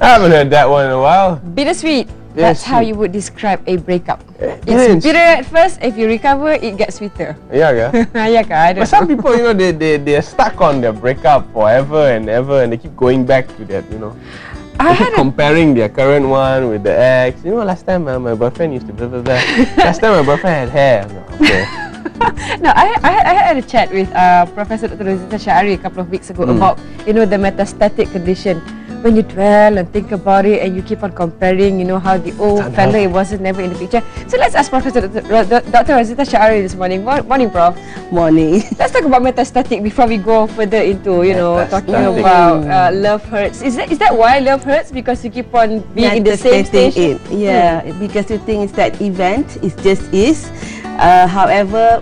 I haven't heard that one in a while. Bittersweet. That's how you would describe a breakup. It's Yes. bitter at first. If you recover, it gets sweeter. Yeah, yeah. Yeah, I don't But some know. people, you know, they're stuck on their breakup forever and ever, and they keep going back to that, you know. They keep comparing their current one with the ex. You know, last time my boyfriend used to blah blah blah. Last time my boyfriend had hair. I'm like, okay. No, I had a chat with Professor Dr. Rozieta Shaary a couple of weeks ago about, you know, the metastatic condition. When you dwell and think about it and you keep on comparing, you know, how the old fella wasn't never in the picture. So let's ask Professor Dr. Rozieta Shaary this morning. Morning, Prof. Morning. Let's talk about metastatic before we go further into, you know, talking about love hurts. Is that why love hurts? Because you keep on being in the same station? Yeah, because you think it's that event, it just is. However,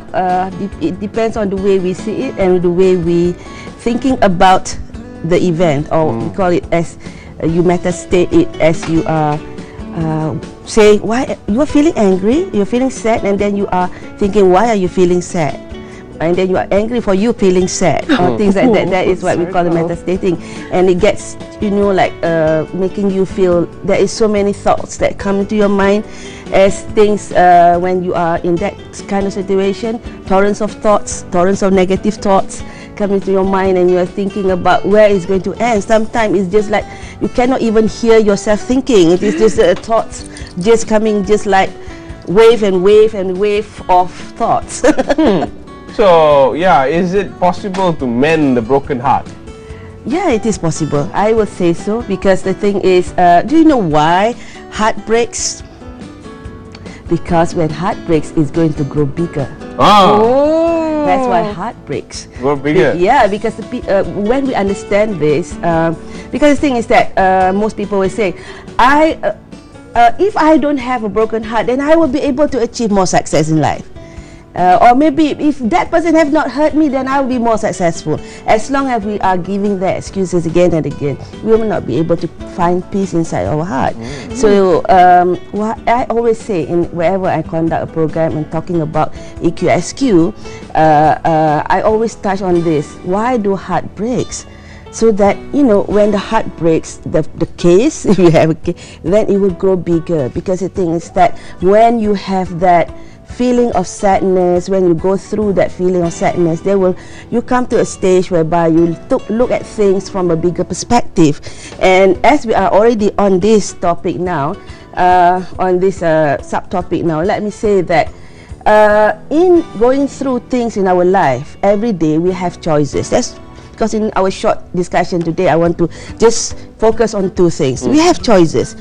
it depends on the way we see it and the way we thinking about the event, or we call it as you metastate it as you are saying why you are feeling angry, you're feeling sad, and then you are thinking why are you feeling sad, and then you are angry for you feeling sad or things like that. That is what we call the metastating, and it gets, you know, like making you feel there is so many thoughts that come into your mind as things when you are in that kind of situation, torrents of thoughts, torrents of negative thoughts come into your mind, and you are thinking about where it's going to end. Sometimes it's just like you cannot even hear yourself thinking. It is just thoughts just coming, just like wave and wave and wave of thoughts. So, yeah, is it possible to mend the broken heart? Yeah, it is possible. I would say so, because the thing is, do you know why heart breaks? Because when heart breaks, it's going to grow bigger. Oh! That's why heart breaks. Grow bigger? Yeah, because when we understand this, because the thing is that most people will say, if I don't have a broken heart, then I will be able to achieve more success in life. Or maybe if that person have not hurt me, then I will be more successful. As long as we are giving their excuses again and again, we will not be able to find peace inside our heart. So what I always say wherever I conduct a program and talking about EQSQ, I always touch on this. Why do heart breaks? So that, you know, when the heart breaks, the case, if you have a case, then it will grow bigger. Because the thing is that when you have that feeling of sadness, when you go through that feeling of sadness, you come to a stage whereby you look at things from a bigger perspective. And as we are already on this topic now, on this subtopic now, let me say that in going through things in our life, every day we have choices. That's because in our short discussion today, I want to just focus on two things. We have choices.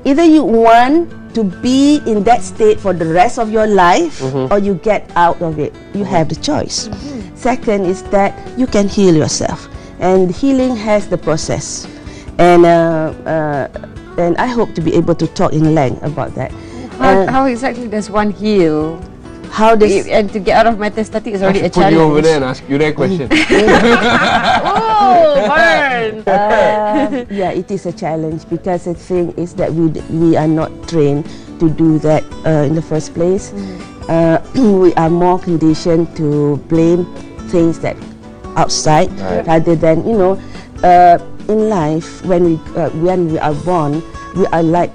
Either you want to be in that state for the rest of your life, or you get out of it. You have the choice. Second is that you can heal yourself, and healing has the process, and I hope to be able to talk in length about that. How exactly does one heal? How does and to get out of metastatic is already a challenge. Put you over there and ask you that question. Oh, burn! Yeah, it is a challenge, because the thing is that we are not trained to do that in the first place. We are more conditioned to blame things that outside, rather than, you know, in life when we are born, we are like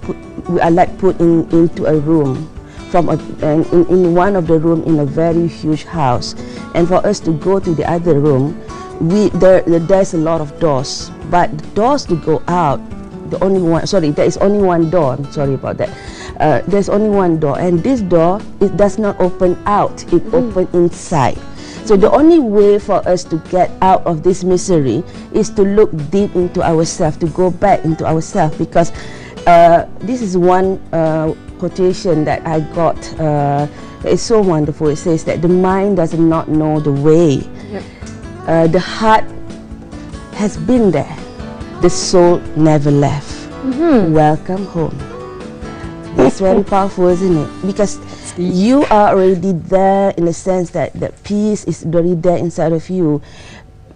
put into a room. In one of the room in a very huge house, and for us to go to the other room, there's a lot of doors, but the doors to go out, there is only one door. I'm sorry about that. There's only one door, and this door, it does not open out, it opens inside. So the only way for us to get out of this misery is to look deep into ourselves, to go back into ourselves, because this is one quotation that I got. It's so wonderful. It says that the mind does not know the way. The heart has been there. The soul never left. Welcome home. It's very powerful, isn't it? Because you are already there, in the sense that the peace is already there inside of you.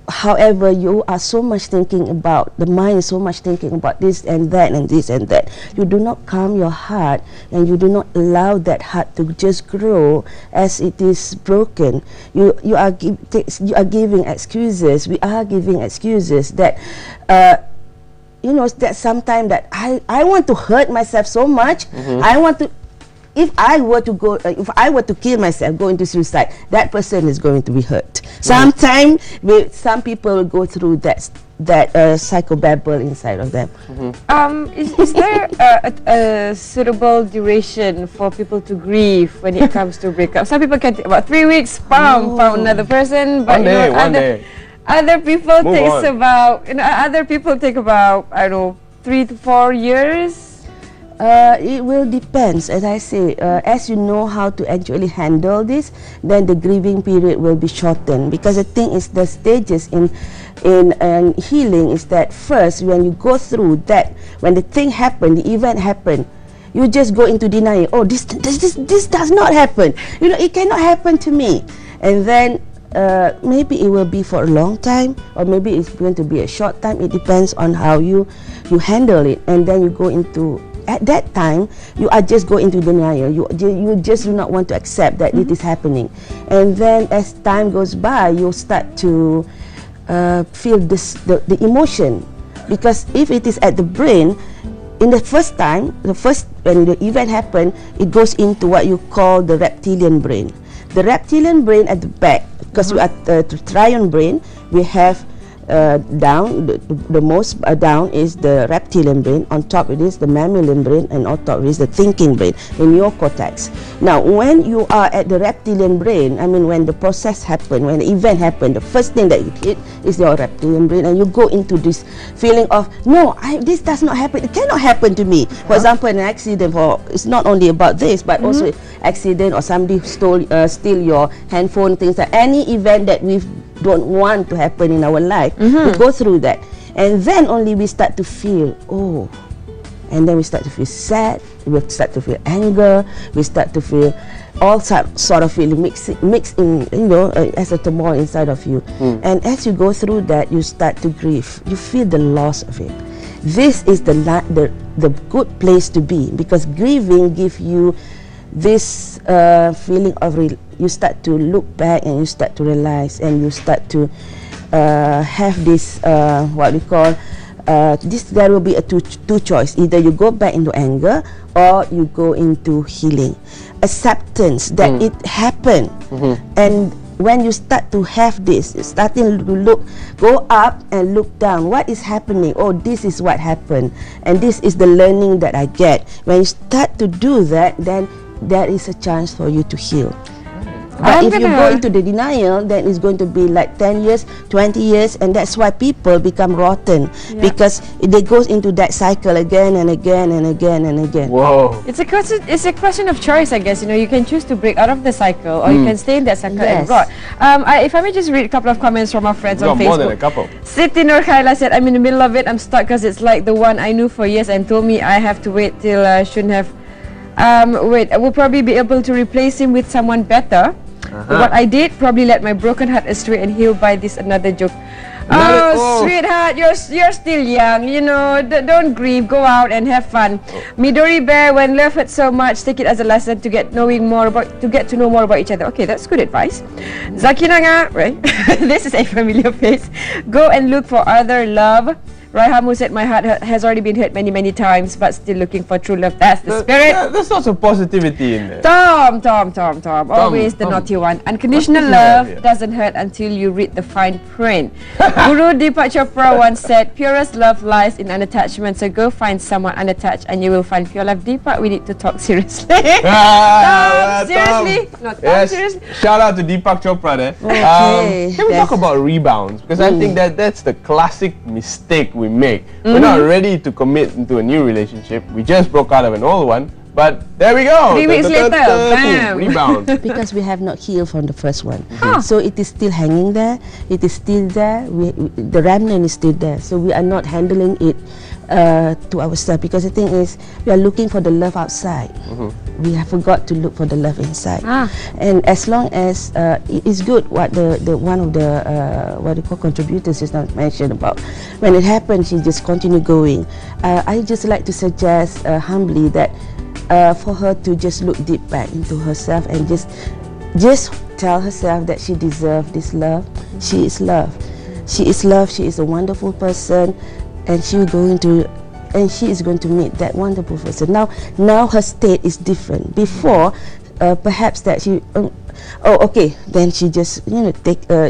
However, you are so much thinking about, the mind is so much thinking about this and that and this and that. You do not calm your heart, and you do not allow that heart to just grow as it is broken. You are giving excuses. We are giving excuses that you know, that sometimes that I want to hurt myself so much. I want to, if I were to go, if I were to kill myself, go into suicide, that person is going to be hurt. Sometimes some people will go through that psychobabble inside of them. Is there a suitable duration for people to grieve when it comes to breakup? Some people can take about 3 weeks, found another person, but one day. Other people Move on. other people take about, I don't know, 3 to 4 years. It will depends, as I say. As you know how to actually handle this, then the grieving period will be shortened. Because the thing is, the stages in healing is that first, when you go through that, when the thing happened, the event happened, you just go into denial. Oh, this does not happen. You know, it cannot happen to me. And then maybe it will be for a long time, or maybe it's going to be a short time. It depends on how you handle it. And then you go into, at that time, you are just go into denial. You just do not want to accept that it is happening. And then as time goes by, you start to feel the emotion. Because if it is at the brain, in the first time, when the event happened, it goes into what you call the reptilian brain. The reptilian brain at the back, because we are the triune brain, we have down, the most down is the reptilian brain, on top it is the mammalian brain, and on top it is the thinking brain, the neocortex. Now, when you are at the reptilian brain, I mean when the process happened, when the event happened, the first thing that you hit is your reptilian brain, and you go into this feeling of, no, this does not happen, it cannot happen to me. For example, an accident, it's not only about this, but also accident, or somebody steal your handphone, things like any event that we don't want to happen in our life. We go through that, and then only we start to feel, oh, and then we start to feel sad, we start to feel anger, we start to feel all sort of feeling mixed in, you know, as a turmoil inside of you. And as you go through that, you start to grieve, you feel the loss of it. This is the good place to be, because grieving gives you this feeling of you start to look back, and you start to realize, and you start to have this what we call there will be a two choice. Either you go back into anger, or you go into healing, acceptance that it happened. And when you start to have this, starting to go up and look down, what is happening? Oh, this is what happened, and this is the learning that I get. When you start to do that, then there is a chance for you to heal. But if you go into the denial, then it's going to be like 10 years, 20 years, and that's why people become rotten, because they go into that cycle again and again and again and again. Whoa! It's a question of choice, I guess. You know, you can choose to break out of the cycle, or you can stay in that cycle and rot. If I may just read a couple of comments from our friends on Facebook. More than a couple. Siti Nur Khaila said, "I'm in the middle of it. I'm stuck because it's like the one I knew for years and told me I have to wait till I shouldn't have. I will probably be able to replace him with someone better." What I did, probably let my broken heart astray and heal by this another joke. Oh, sweetheart, you're still young, you know, don't grieve, go out and have fun. Midori Bear, when love hurts so much, take it as a lesson to get to know more about each other. Okay, that's good advice. Zakinanga, right? This is a familiar face. Go and look for other love. Raihamu said, my heart has already been hurt many, many times, but still looking for true love. That's the spirit. There's lots of positivity in there. Tom. Always the naughty one. Unconditional love doesn't hurt until you read the fine print. Guru Deepak Chopra once said, purest love lies in unattachment. So go find someone unattached and you will find pure love. Deepak, we need to talk seriously. Tom, seriously? Not Tom, seriously? Shout out to Deepak Chopra there. Okay. Can we talk about rebounds? Because I think that's the classic mistake we make. We're not ready to commit into a new relationship. We just broke out of an old one, but there we go. 3 weeks later, bam! Rebound. Because we have not healed from the first one. So it is still hanging there. It is still there. The remnant is still there. So we are not handling it to ourselves, because the thing is, we are looking for the love outside. We have forgot to look for the love inside. And as long as it is good what one of the what you call contributors just not mentioned about, when it happens, you just continue going. I just like to suggest humbly that for her to just look deep back into herself and just tell herself that she deserves this love. She is love. She is love. She is a wonderful person. and she is going to meet that wonderful person. Now her state is different. Before, perhaps that she, then she just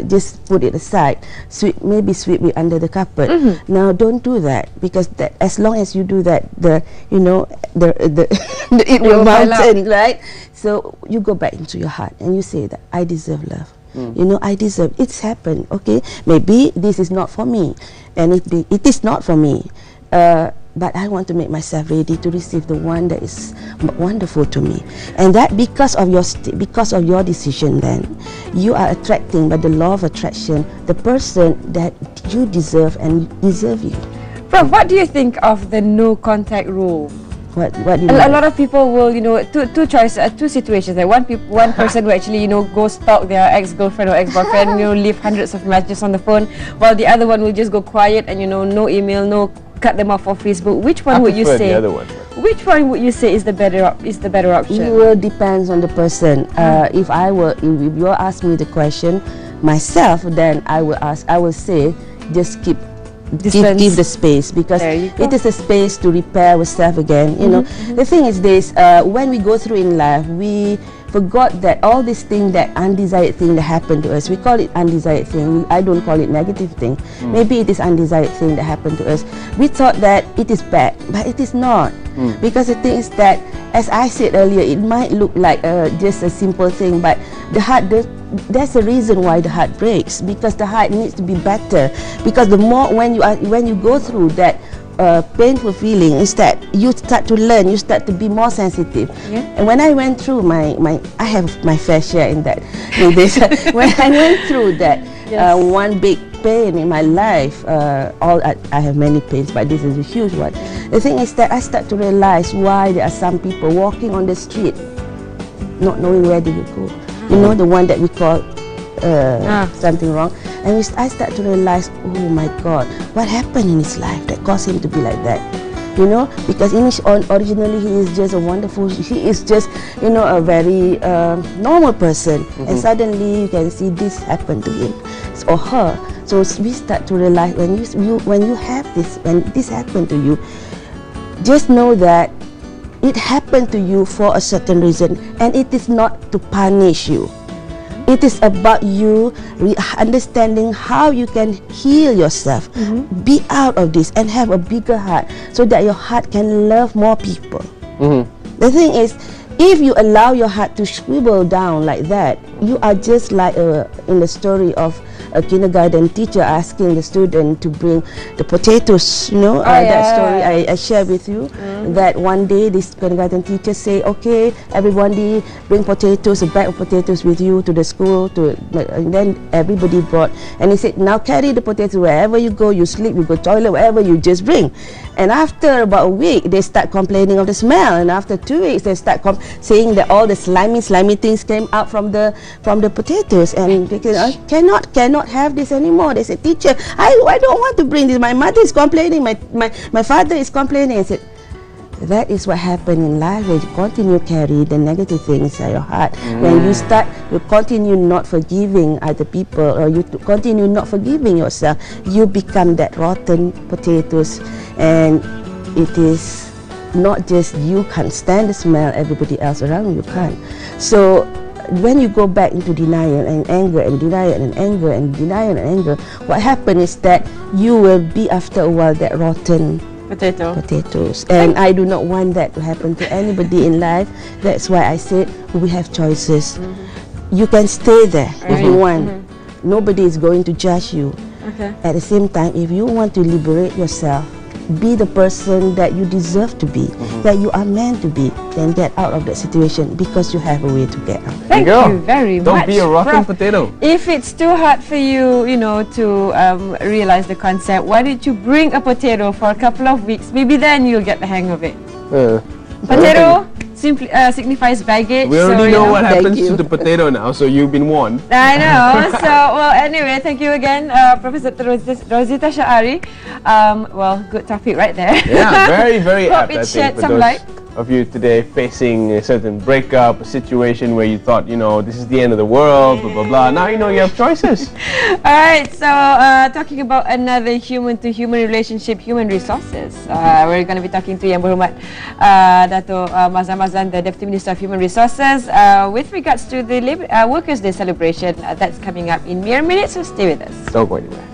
just put it aside, maybe sweep it under the carpet. Now don't do that, because as long as you do that, it will mountain, right? So you go back into your heart and you say that I deserve love. I deserve. It's happened. Okay, maybe this is not for me, and it is not for me. But I want to make myself ready to receive the one that is wonderful to me, and that because of your decision, then you are attracting by the law of attraction the person that you deserve and deserve you. Prof, what do you think of the no contact rule? What do you a lot of people will, two choices, two situations. Like one person will actually, go stalk their ex-girlfriend or ex-boyfriend, leave hundreds of messages on the phone, while the other one will just go quiet and no email, cut them off of Facebook. Which one would you say? The other one. Which one would you say is the better option? It will depends on the person. If you ask me the question myself, then I will say just give the space, because it is a space to repair ourselves again. The thing is this: when we go through in life, we forgot that all these things, that undesired thing that happened to us, we call it undesired thing. I don't call it negative thing. Maybe it is undesired thing that happened to us. We thought that it is bad, but it is not. Because the thing is that, as I said earlier, it might look like just a simple thing, but the heart there's a reason why the heart breaks, because the heart needs to be better. Because the more when you go through that painful feeling, is that you start to learn, you start to be more sensitive. And when I went through I have my fair share in that. When I went through that, one big pain in my life, I have many pains, but this is a huge one. The thing is that I start to realize why there are some people walking on the street not knowing where they will go. The one that we call something wrong. And I start to realize, oh my God, what happened in his life that caused him to be like that? Because originally he is just a very normal person, and suddenly you can see this happen to him or her. So we start to realize when this happened to you, just know that it happened to you for a certain reason, and it is not to punish you. It is about you understanding how you can heal yourself, be out of this, and have a bigger heart, so that your heart can love more people. The thing is, if you allow your heart to shrivel down like that, you are just like in the story of a kindergarten teacher asking the student to bring the potatoes. That story I shared with you. That one day this kindergarten teacher say, okay, everybody bring potatoes, a bag of potatoes with you to the school. And then everybody brought, and he said, now carry the potatoes wherever you go, you sleep, you go toilet, wherever you just bring. And after about a week, they start complaining of the smell, and after 2 weeks, they start saying that all the slimy things came out from the potatoes, and they said, cannot have this anymore. They said, teacher, I don't want to bring this. My mother is complaining. My father is complaining. I said, that is what happened in life when you continue carry the negative things in your heart. When you continue not forgiving other people, or you continue not forgiving yourself, you become that rotten potatoes. And it is not just you can't stand the smell, everybody else around you can't. So when you go back into denial and anger and denial and anger and denial and anger, what happens is that you will be, after a while, that rotten potatoes. And I do not want that to happen to anybody in life. That's why I said we have choices. You can stay there if you want. Nobody is going to judge you. At the same time, if you want to liberate yourself, be the person that you deserve to be, that you are meant to be, then get out of that situation, because you have a way to get out. Thank you very much. Don't be a rotten potato. If it's too hard for you, to realize the concept, why don't you bring a potato for a couple of weeks? Maybe then you'll get the hang of it. Potato simply signifies baggage. We already know what happens to the potato now, so you've been warned. I know. So, well, anyway, thank you again, Professor Rozieta Shaary. Well, good topic right there. Yeah, very, very apt. Hope it shed some light. of you today facing a certain breakup, a situation where you thought, you know, this is the end of the world, blah, blah, blah. Now you know you have choices. Alright, so talking about another human-to-human relationship, human resources. We're going to be talking to Yang Berhormat Dato' Mazlan, the Deputy Minister of Human Resources, with regards to the Workers' Day celebration that's coming up in mere minutes, so stay with us. Don't go anywhere.